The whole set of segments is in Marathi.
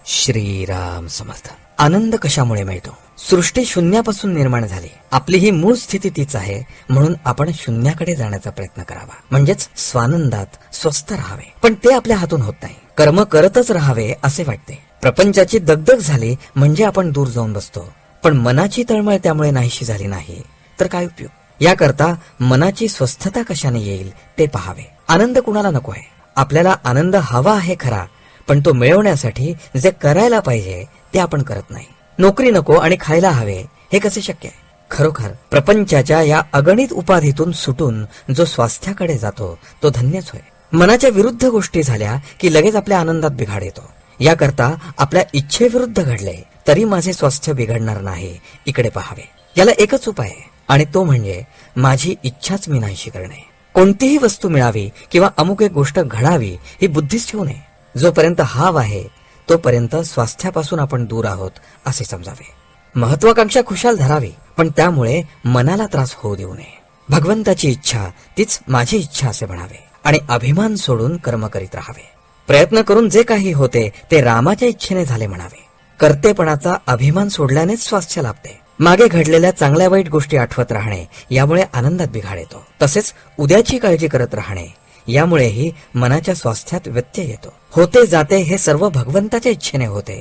श्रीराम समर्थ. आनंद कशामुळे मिळतो? सृष्टी शून्यापासून निर्माण झाली. आपली ही मूळ स्थिती तीच आहे, म्हणून आपण शून्याकडे जाण्याचा प्रयत्न करावा, म्हणजेच स्वानंदात स्वस्थ राहावे. पण ते आपल्या हातून होत नाही. कर्म करतच राहावे असे वाटते. प्रपंचाची दगदग झाली म्हणजे आपण दूर जाऊन बसतो, पण मनाची तळमळ त्यामुळे नाहीशी झाली नाही तर काय उपयोग? याकरता मनाची स्वस्थता कशाने येईल ते पहावे. आनंद कुणाला नको आहे? आपल्याला आनंद हवा आहे खरा, पण तो मिळवण्यासाठी जे करायला पाहिजे ते आपण करत नाही. नोकरी नको आणि खायला हवे, हे कसे शक्य आहे? खरोखर प्रपंचाच्या या अगणित उपाधीतून सुटून जो स्वास्थ्याकडे जातो तो धन्यच होय. मनाच्या विरुद्ध गोष्टी झाल्या की लगेच आपल्या आनंदात बिघाड येतो. याकरता आपल्या इच्छेविरुद्ध घडले तरी माझे स्वास्थ्य बिघडणार नाही, इकडे पहावे. याला एकच उपाय आहे, आणि तो म्हणजे माझी इच्छाच मी नाहीशी करणे. कोणतीही वस्तू मिळावी किंवा अमुक एक गोष्ट घडावी ही बुद्धीच ठेवू नये. जोपर्यंत हाव आहे तोपर्यंत स्वास्थ्यापासून आपण दूर आहोत असे समजावे. महत्वाकांक्षा खुशाल धरावी, पण त्यामुळे मनाला त्रास होऊ देऊ नये. भगवंताची इच्छा तीच माझी इच्छा असे म्हणावे आणि अभिमान सोडून कर्म करीत राहावे. प्रयत्न करून जे काही होते ते रामाच्या इच्छेने झाले म्हणावे. कर्तेपणाचा अभिमान सोडल्यानेच स्वास्थ्य लाभते. मागे घडलेल्या चांगल्या वाईट गोष्टी आठवत राहणे यामुळे आनंदात बिघाड येतो. तसेच उद्याची काळजी करत राहणे यामुळेही मनाच्या स्वास्थ्यात व्यत्यय येतो. होते जाते हे सर्व भगवंताच्या इच्छेने होते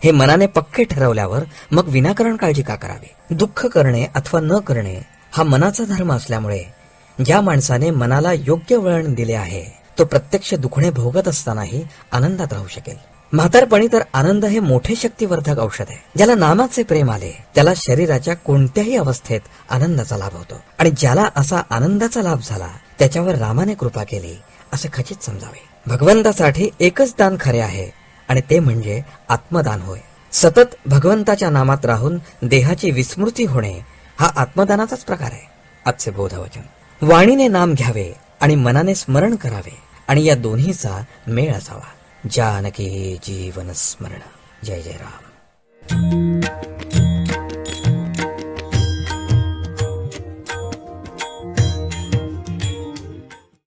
हे मनाने पक्के ठरवल्यावर मग विनाकारण काळजी का करावी? दुःख करणे अथवा न करणे हा मनाचा धर्म असल्यामुळे ज्या माणसाने मनाला योग्य वळण दिले आहे तो प्रत्यक्ष दुखणे भोगत असतानाही आनंदात राहू शकेल. म्हातारपणी तर आनंद हे मोठे शक्तिवर्धक औषध आहे. ज्याला नामाचे प्रेम आले त्याला शरीराच्या कोणत्याही अवस्थेत आनंदाचा लाभ होतो, आणि ज्याला असा आनंदाचा लाभ झाला त्याच्यावर रामाने कृपा केली असे खचित समजावे. भगवंतासाठी एकच दान खरे आहे, आणि ते म्हणजे आत्मदान होय. सतत भगवंताच्या नामात राहून देहाची विस्मृती होणे हा आत्मदानाचाच प्रकार आहे. आजचे बोधवचन: वाणीने नाम घ्यावे आणि मनाने स्मरण करावे, आणि या दोन्हीचा मेळ असावा. जानकी जीवन स्मरण. जय जय राम.